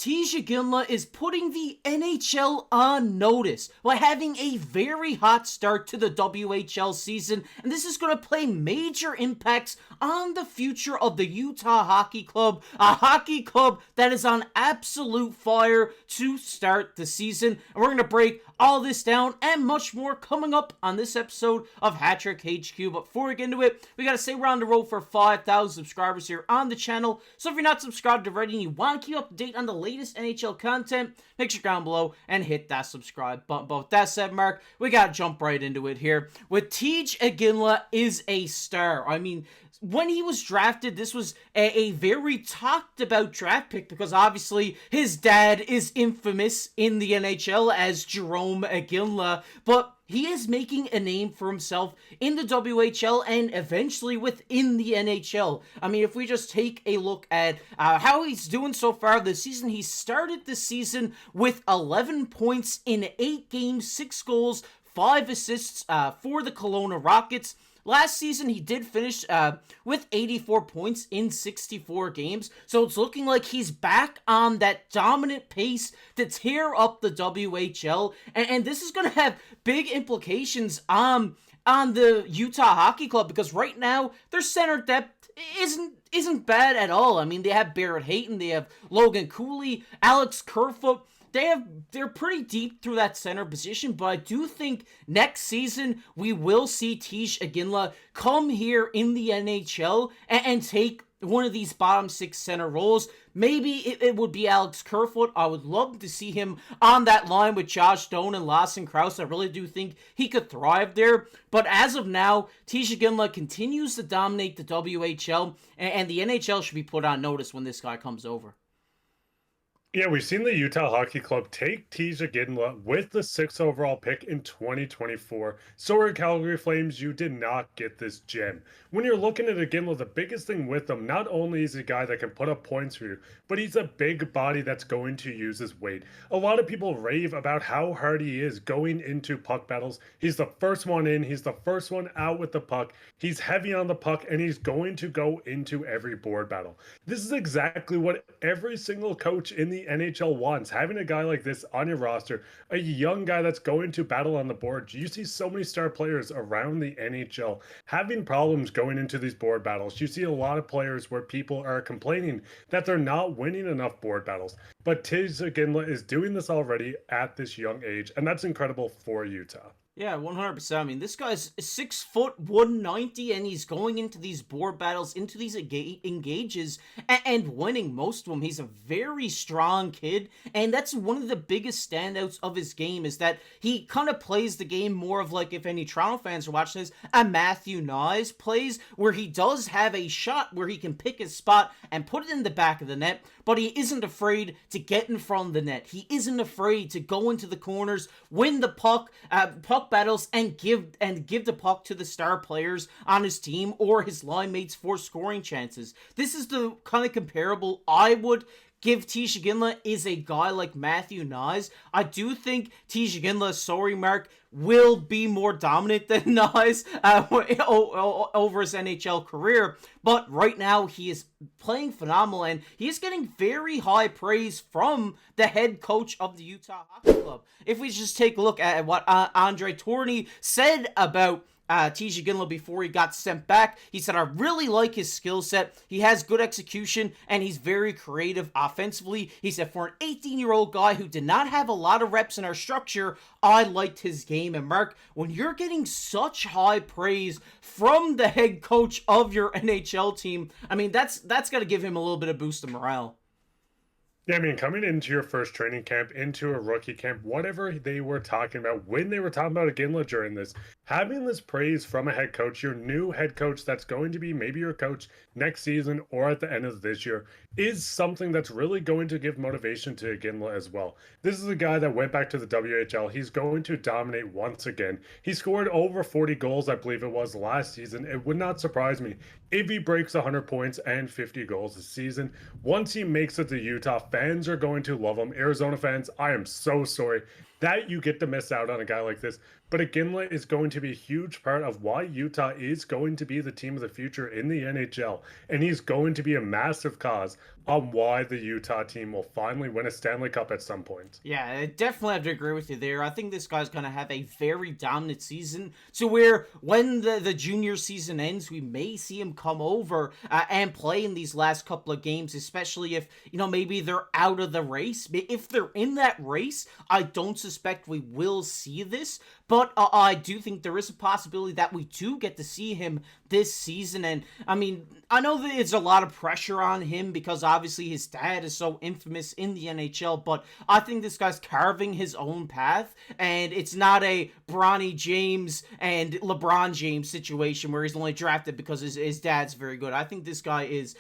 Tij Iginla is putting the NHL on notice by having a very hot start to the WHL season, and this is going to play major impacts on the future of the Utah Hockey Club, a hockey club that is on absolute fire to start the season. And we're going to break all this down and much more coming up on this episode of Hattrick HQ. But before we get into it, we got to say we're on the road for 5,000 subscribers here on the channel. So if you're not subscribed already and you want to keep up to date on the latest NHL content, make sure down below and hit that subscribe button. But with that said, Mark, we got to jump right into it here. With Tij Iginla is a star. I mean, when he was drafted, this was a very talked about draft pick because obviously his dad is infamous in the NHL as Jerome Iginla, but he is making a name for himself in the WHL and eventually within the NHL. I mean, if we just take a look at how he's doing so far this season, he started the season with 11 points in 8 games, 6 goals, 5 assists for the Kelowna Rockets. Last season, he did finish with 84 points in 64 games, so it's looking like he's back on that dominant pace to tear up the WHL, and this is going to have big implications on the Utah Hockey Club, because right now, their center depth isn't bad at all. I mean, they have Barrett Hayton, they have Logan Cooley, Alex Kerfoot. They're pretty deep through that center position, but I do think next season we will see Tij Iginla come here in the NHL and take one of these bottom 6 center roles. Maybe it would be Alex Kerfoot. I would love to see him on that line with Josh Doan and Lawson Krause. I really do think he could thrive there. But as of now, Tij Iginla continues to dominate the WHL, and the NHL should be put on notice when this guy comes over. Yeah, we've seen the Utah Hockey Club take Tij Iginla with the 6th overall pick in 2024. Sorry, Calgary Flames, you did not get this gem. When you're looking at Iginla, the biggest thing with him, not only is he a guy that can put up points for you, but he's a big body that's going to use his weight. A lot of people rave about how hard he is going into puck battles. He's the first one in, he's the first one out with the puck. He's heavy on the puck, and he's going to go into every board battle. This is exactly what every single coach in the NHL wants, having a guy like this on your roster, a young guy that's going to battle on the board. You see so many star players around the NHL having problems going into these board battles. You see a lot of players where people are complaining that they're not winning enough board battles. But Tij Iginla is doing this already at this young age, and that's incredible for Utah. Yeah, 100%. I mean, this guy's 6 foot 190, and he's going into these board battles, into these engages, and winning most of them. He's a very strong kid, and that's one of the biggest standouts of his game, is that he kind of plays the game more of like, if any Toronto fans are watching this, a Matthew Knies plays, where he does have a shot where he can pick his spot and put it in the back of the net, but he isn't afraid to get in front of the net. He isn't afraid to go into the corners, win the puck battles, and give the puck to the star players on his team or his line mates for scoring chances. This is the kind of comparable I would give Tij Iginla is a guy like Matthew Knies. I do think Tij Iginla, sorry Mark, will be more dominant than Knies over his NHL career, but right now he is playing phenomenal, and he is getting very high praise from the head coach of the Utah Hockey Club. If we just take a look at what Andre Tourigny said about Tij Iginla before he got sent back, he said, I really like his skill set. He has good execution, and he's very creative offensively. He said, for an 18-year-old guy who did not have a lot of reps in our structure, I liked his game. And Mark, when you're getting such high praise from the head coach of your NHL team, I mean, that's got to give him a little bit of boost of morale. Yeah, I mean, coming into your first training camp, into a rookie camp, whatever they were talking about, when they were talking about Iginla during this, having this praise from a head coach, your new head coach that's going to be maybe your coach next season or at the end of this year, is something that's really going to give motivation to Iginla as well. This is a guy that went back to the WHL. He's going to dominate once again. He scored over 40 goals, I believe it was, last season. It would not surprise me if he breaks 100 points and 50 goals this season. Once he makes it to Utah, fans are going to love him. Arizona fans, I am so sorry. that you get to miss out on a guy like this. But Iginla is going to be a huge part of why Utah is going to be the team of the future in the NHL. And he's going to be a massive cause on why the Utah team will finally win a Stanley Cup at some point. Yeah, I definitely have to agree with you there. I think this guy's going to have a very dominant season to where when the junior season ends, we may see him come over and play in these last couple of games, especially if, maybe they're out of the race. If they're in that race, I don't suspect we will see this, but I do think there is a possibility that we do get to see him this season. And I mean, I know that it's a lot of pressure on him because obviously his dad is so infamous in the NHL, but I think this guy's carving his own path, and it's not a Bronny James and LeBron James situation where he's only drafted because his dad's very good. I think this guy is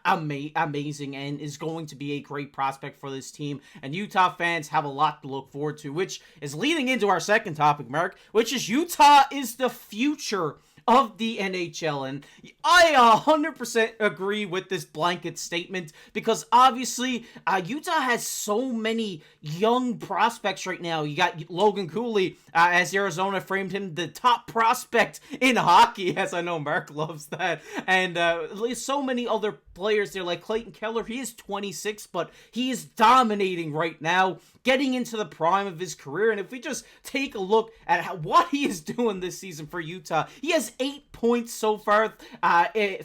amazing and is going to be a great prospect for this team, and Utah fans have a lot to look forward to, which is leading into our second topic, Mark, which is Utah is the future of the NHL. And I 100% agree with this blanket statement because obviously Utah has so many young prospects right now. You got Logan Cooley, as Arizona framed him the top prospect in hockey, as I know Mark loves that. And there's so many other players there like Clayton Keller. He is 26, but he is dominating right now, getting into the prime of his career. And if we just take a look at what he is doing this season for Utah, he has 8 points so far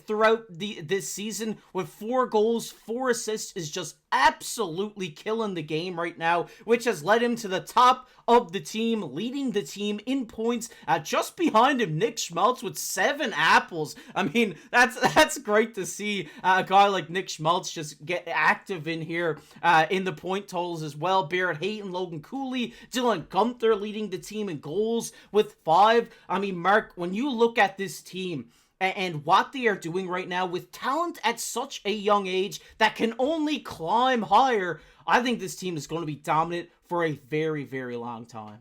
throughout this season with 4 goals, 4 assists, is just absolutely killing the game right now, which has led him to the top of the team, leading the team in points. Just behind him, Nick Schmaltz with 7 apples. I mean, that's great to see a guy like Nick Schmaltz just get active in here in the point totals as well. Barrett Hayton, Logan Cooley, Dylan Gunther leading the team in goals with 5. I mean, Mark, when you look at this team and what they are doing right now with talent at such a young age that can only climb higher, I think this team is going to be dominant for a very, very long time.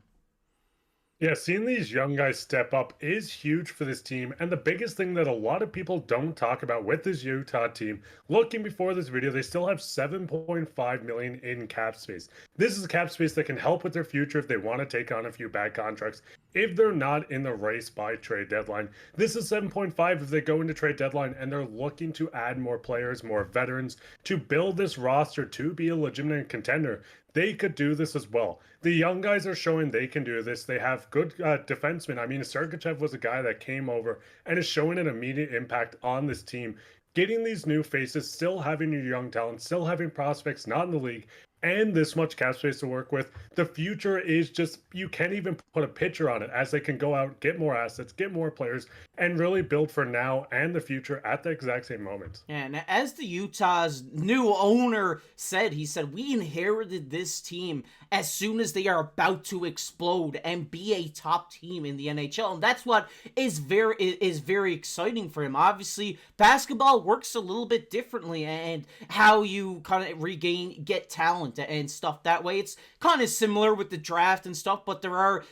Yeah, seeing these young guys step up is huge for this team. And the biggest thing that a lot of people don't talk about with this Utah team, looking before this video, they still have 7.5 million in cap space. This is cap space that can help with their future if they want to take on a few bad contracts. If they're not in the race by trade deadline, this is 7.5 if they go into trade deadline and they're looking to add more players, more veterans, to build this roster to be a legitimate contender. They could do this as well. The young guys are showing they can do this. They have good defensemen. I mean, Sergachev was a guy that came over and is showing an immediate impact on this team. Getting these new faces, still having your young talent, still having prospects not in the league, and this much cap space to work with, the future is just, you can't even put a picture on it, as they can go out, get more assets, get more players, and really build for now and the future at the exact same moment. And as the Utah's new owner said, he said, we inherited this team as soon as they are about to explode and be a top team in the NHL. And that's what is very exciting for him. Obviously, basketball works a little bit differently, and how you kind of get talent and stuff that way. It's kind of similar with the draft and stuff, but there are,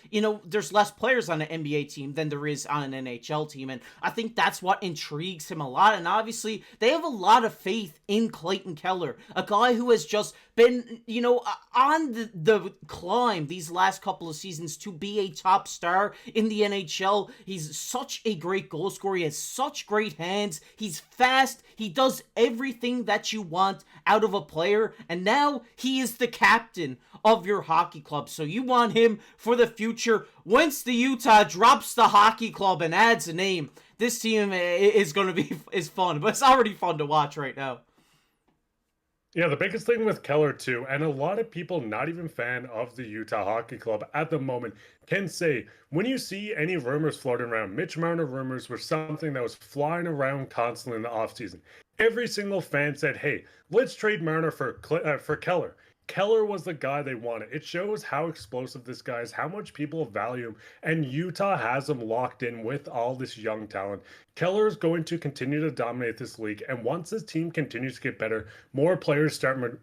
there's less players on an NBA team than there is on an NHL team. And I think that's what intrigues him a lot. And obviously, they have a lot of faith in Clayton Keller, a guy who has just been, on the climb these last couple of seasons to be a top star in the NHL. He's such a great goal scorer. He has such great hands. He's fast. He does everything that you want out of a player. And now he is the captain of your hockey club. So you want him for the future. Once the Utah drops the hockey club and adds a name, this team is going to be fun. But it's already fun to watch right now. Yeah, the biggest thing with Keller too, and a lot of people not even fan of the Utah Hockey Club at the moment, can say, when you see any rumors floating around, Mitch Marner rumors were something that was flying around constantly in the offseason. Every single fan said, hey, let's trade Marner for Keller. Keller was the guy they wanted. It shows how explosive this guy is, how much people value him, and Utah has him locked in with all this young talent. Keller is going to continue to dominate this league, and once this team continues to get better, more players start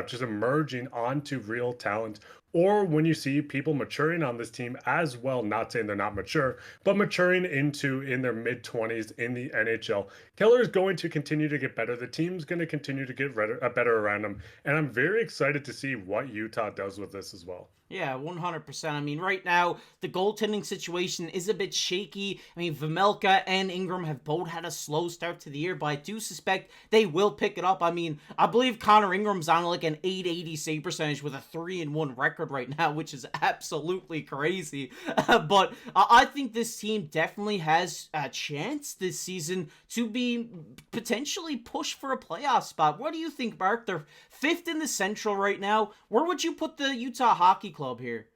just emerging onto real talent or when you see people maturing on this team as well, not saying they're not mature, but maturing into in their mid 20s in the NHL. Keller is going to continue to get better. The team's going to continue to get better around him. And I'm very excited to see what Utah does with this as well. Yeah, 100%. I mean, right now, the goaltending situation is a bit shaky. I mean, Vejmelka and Ingram have both had a slow start to the year, but I do suspect they will pick it up. I mean, I believe Connor Ingram's on like an 880 save percentage with a 3-1 record right now, which is absolutely crazy. But I think this team definitely has a chance this season to be potentially pushed for a playoff spot. What do you think, Mark? They're fifth in the Central right now. Where would you put the Utah Hockey Club here?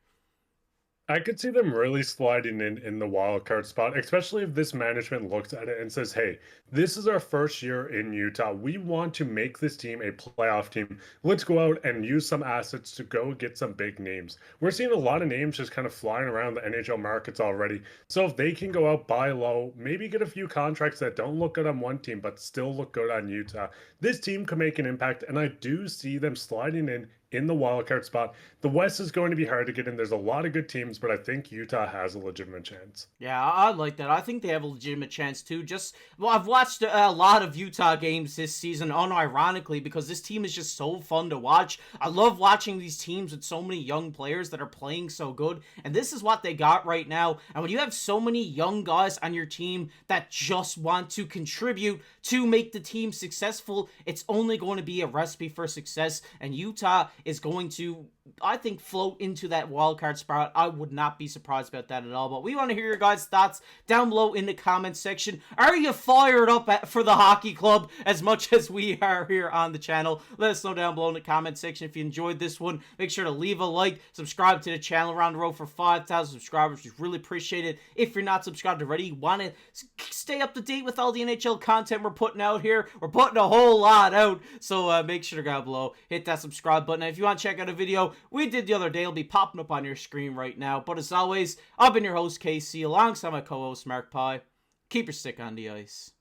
I could see them really sliding in the wild card spot, especially if this management looks at it and says, "Hey, this is our first year in Utah. We want to make this team a playoff team. Let's go out and use some assets to go get some big names." We're seeing a lot of names just kind of flying around the NHL markets already. So if they can go out, buy low, maybe get a few contracts that don't look good on one team but still look good on Utah, this team can make an impact. And I do see them sliding in the wild card spot. The West is going to be hard to get in. There's a lot of good teams, but I think Utah has a legitimate chance. Yeah, I like that. I think they have a legitimate chance too. Well, I've watched a lot of Utah games this season, unironically, because this team is just so fun to watch. I love watching these teams with so many young players that are playing so good, and this is what they got right now. And when you have so many young guys on your team that just want to contribute to make the team successful, it's only going to be a recipe for success, and Utah is going to, I think, float into that wildcard spot. I would not be surprised about that at all. But we want to hear your guys' thoughts down below in the comments section. Are you fired up for the hockey club as much as we are here on the channel? Let us know down below in the comment section if you enjoyed this one. Make sure to leave a like, subscribe to the channel. Around the road for 5,000 subscribers. We really appreciate it. If you're not subscribed already, you want to stay up to date with all the NHL content we're putting out here. We're putting a whole lot out, so make sure to go below, hit that subscribe button. And if you want to check out a video we did the other day, it'll be popping up on your screen right now. But as always, I've been your host, KC, alongside my co-host, Mark Pye. Keep your stick on the ice.